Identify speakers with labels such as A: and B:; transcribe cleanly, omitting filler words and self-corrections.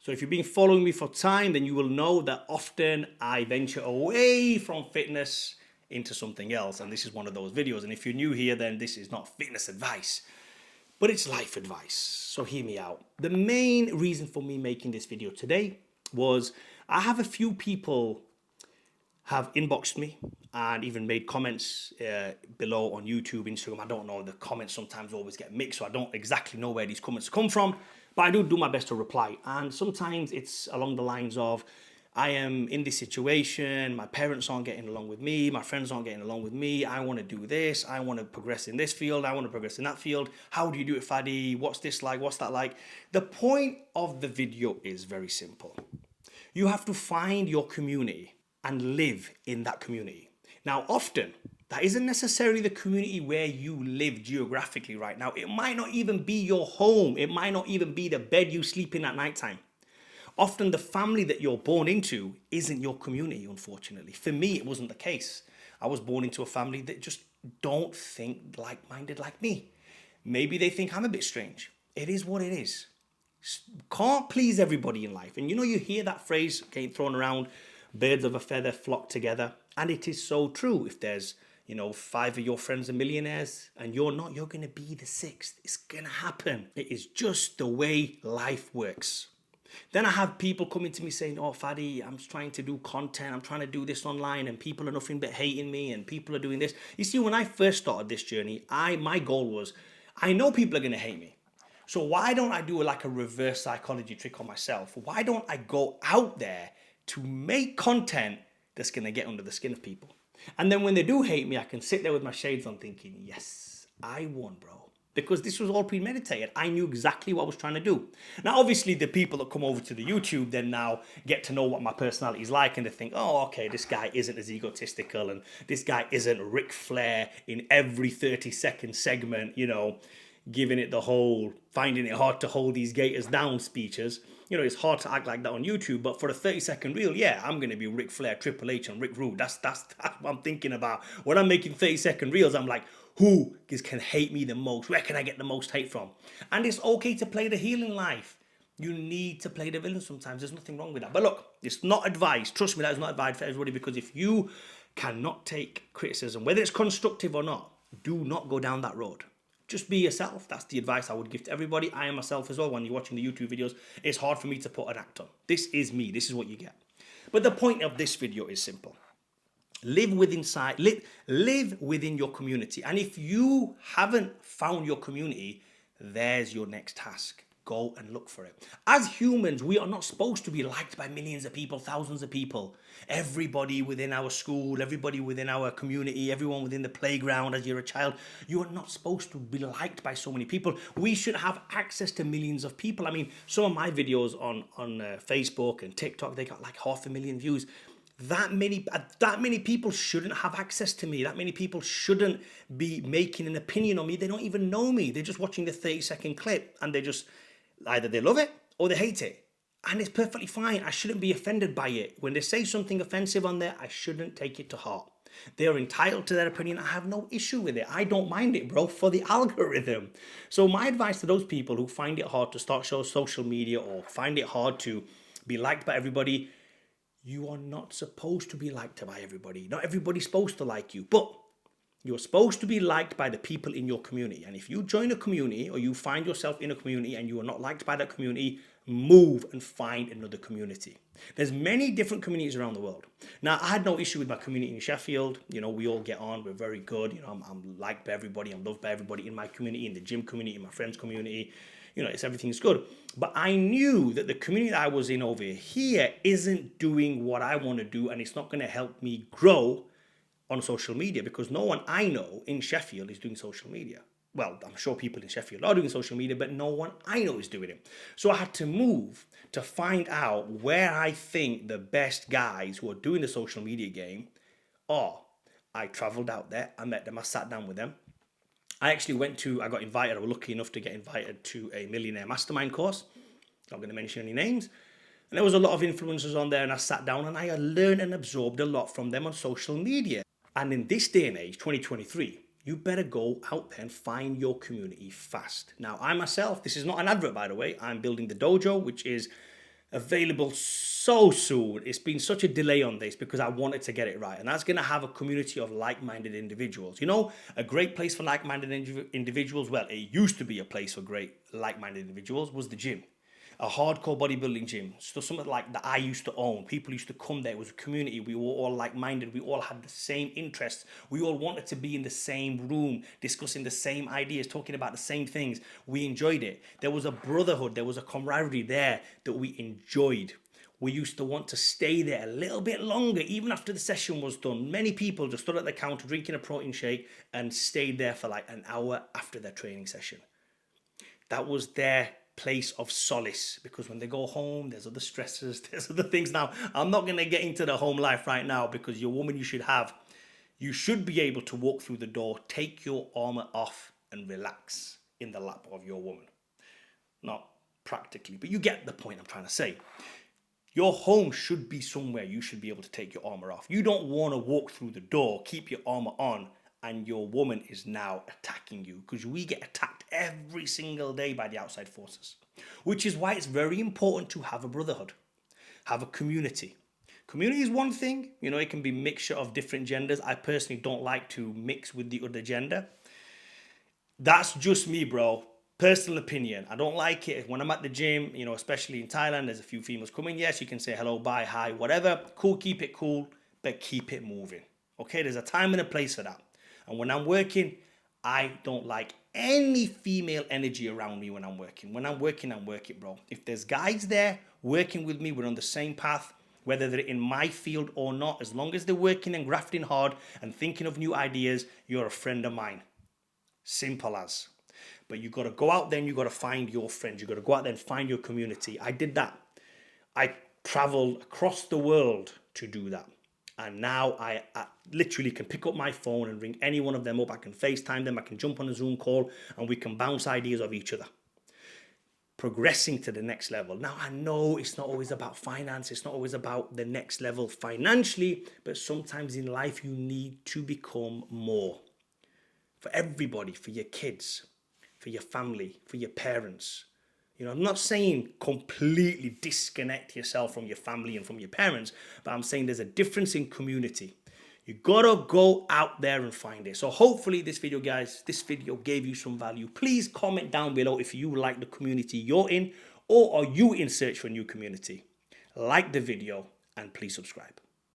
A: So if you've been following me for time, then you will know that often I venture away from fitness into something else. And this is one of those videos. And if you're new here, then this is not fitness advice, but it's life advice. So hear me out. The main reason for me making this video today was I have a few people have inboxed me and even made comments below on YouTube, Instagram. I don't know, the comments sometimes always get mixed, so I don't exactly know where these comments come from, but I do my best to reply. And sometimes it's along the lines of, I am in this situation, my parents aren't getting along with me, my friends aren't getting along with me, I want to do this, I want to progress in this field, I want to progress in that field, how do you do it, Fadi, what's this like, what's that like? The point of the video is very simple. You have to find your community and live in that community. Now, often, that isn't necessarily the community where you live geographically right now. It might not even be your home. It might not even be the bed you sleep in at nighttime. Often the family that you're born into isn't your community, unfortunately. For me, it wasn't the case. I was born into a family that just don't think like-minded like me. Maybe they think I'm a bit strange. It is what it is. Can't please everybody in life. And you know, you hear that phrase getting thrown around, birds of a feather flock together. And it is so true. If there's, 5 of your friends are millionaires and you're not, you're going to be the 6th. It's going to happen. It is just the way life works. Then I have people coming to me saying, oh, Fadi, I'm trying to do content. I'm trying to do this online and people are nothing but hating me and people are doing this. You see, when I first started this journey, my goal was, I know people are going to hate me. So why don't I do like a reverse psychology trick on myself? Why don't I go out there to make content that's going to get under the skin of people? And then when they do hate me, I can sit there with my shades on thinking, yes, I won, bro. Because this was all premeditated. I knew exactly what I was trying to do. Now, obviously, the people that come over to the YouTube then now get to know what my personality is like and they think, oh, okay, this guy isn't as egotistical and this guy isn't Ric Flair in every 30-second segment, giving it the whole, finding it hard to hold these gators down speeches. It's hard to act like that on YouTube, but for a 30-second reel, yeah, I'm going to be Ric Flair, Triple H, and Rick Rude. That's what I'm thinking about. When I'm making 30-second reels, I'm like, who can hate me the most? Where can I get the most hate from? And it's okay to play the heel in life. You need to play the villain sometimes. There's nothing wrong with that. But look, it's not advice. Trust me, that is not advice for everybody, because if you cannot take criticism, whether it's constructive or not, do not go down that road. Just be yourself. That's the advice I would give to everybody. I am myself as well. When you're watching the YouTube videos, it's hard for me to put an act on. This is me. This is what you get. But the point of this video is simple. Live within your community. And if you haven't found your community, there's your next task. Go and look for it. As humans, we are not supposed to be liked by millions of people, thousands of people. Everybody within our school, everybody within our community, everyone within the playground as you're a child, you are not supposed to be liked by so many people. We should have access to millions of people. I mean, some of my videos on Facebook and TikTok, they got like 500,000 views. That many people shouldn't have access to me. That many people shouldn't be making an opinion on me. They don't even know me. They're just watching the 30-second clip and they just, either they love it or they hate it. And it's perfectly fine. I shouldn't be offended by it. When they say something offensive on there, I shouldn't take it to heart. They're entitled to their opinion. I have no issue with it. I don't mind it, bro, for the algorithm. So my advice to those people who find it hard to start social media or find it hard to be liked by everybody, you are not supposed to be liked by everybody. Not everybody's supposed to like you, but you're supposed to be liked by the people in your community. And if you join a community or you find yourself in a community and you are not liked by that community, move and find another community. There's many different communities around the world. Now, I had no issue with my community in Sheffield. We all get on. We're very good. I'm liked by everybody. I'm loved by everybody in my community, in the gym community, in my friends' community. Everything's good. But I knew that the community that I was in over here isn't doing what I want to do, and it's not going to help me grow on social media, because no one I know in Sheffield is doing social media. Well, I'm sure people in Sheffield are doing social media, but no one I know is doing it. So I had to move to find out where I think the best guys who are doing the social media game are. I traveled out there. I met them. I sat down with them. I got invited. I was lucky enough to get invited to a millionaire mastermind course. Not going to mention any names. And there was a lot of influencers on there, and I sat down and I learned and absorbed a lot from them on social media. And in this day and age, 2023, you better go out there and find your community fast. Now, I myself, this is not an advert, by the way. I'm building the dojo, which is available so soon. It's been such a delay on this because I wanted to get it right. And that's going to have a community of like-minded individuals. You know, a great place for like-minded individuals, well, it used to be a place for great like-minded individuals, was the gym. A hardcore bodybuilding gym. So something like that I used to own. People used to come there. It was a community. We were all like-minded. We all had the same interests. We all wanted to be in the same room, discussing the same ideas, talking about the same things. We enjoyed it. There was a brotherhood. There was a camaraderie there that we enjoyed. We used to want to stay there a little bit longer, even after the session was done. Many people just stood at the counter drinking a protein shake and stayed there for like an hour after their training session. That was their place of solace, because when they go home, there's other stresses, there's other things. Now, I'm not going to get into the home life right now, because your woman you should be able to walk through the door, take your armor off and relax in the lap of your woman. Not practically, but you get the point I'm trying to say. Your home should be somewhere you should be able to take your armor off. You don't want to walk through the door, keep your armor on, and your woman is now attacking you, because we get attacked every single day by the outside forces, which is why it's very important to have a brotherhood, have a community. Community is one thing, you know, it can be a mixture of different genders. I personally don't like to mix with the other gender. That's just me, bro. Personal opinion. I don't like it when I'm at the gym, you know, especially in Thailand, there's a few females coming. Yes, you can say hello, bye, hi, whatever. Cool, keep it cool, but keep it moving. Okay, there's a time and a place for that. And when I'm working, I don't like any female energy around me when I'm working. When I'm working, bro. If there's guys there working with me, we're on the same path, whether they're in my field or not. As long as they're working and grafting hard and thinking of new ideas, you're a friend of mine. Simple as. But you got to go out there and you got to find your friends. You got to go out there and find your community. I did that. I traveled across the world to do that. And now I literally can pick up my phone and ring any one of them up. I can FaceTime them. I can jump on a Zoom call and we can bounce ideas off each other. Progressing to the next level. Now, I know it's not always about finance. It's not always about the next level financially. But sometimes in life, you need to become more. For everybody, for your kids, for your family, for your parents. You know, I'm not saying completely disconnect yourself from your family and from your parents, but I'm saying there's a difference in community. You gotta go out there and find it. So hopefully this video, guys, this video gave you some value. Please comment down below if you like the community you're in, or are you in search for a new community. Like the video and please subscribe.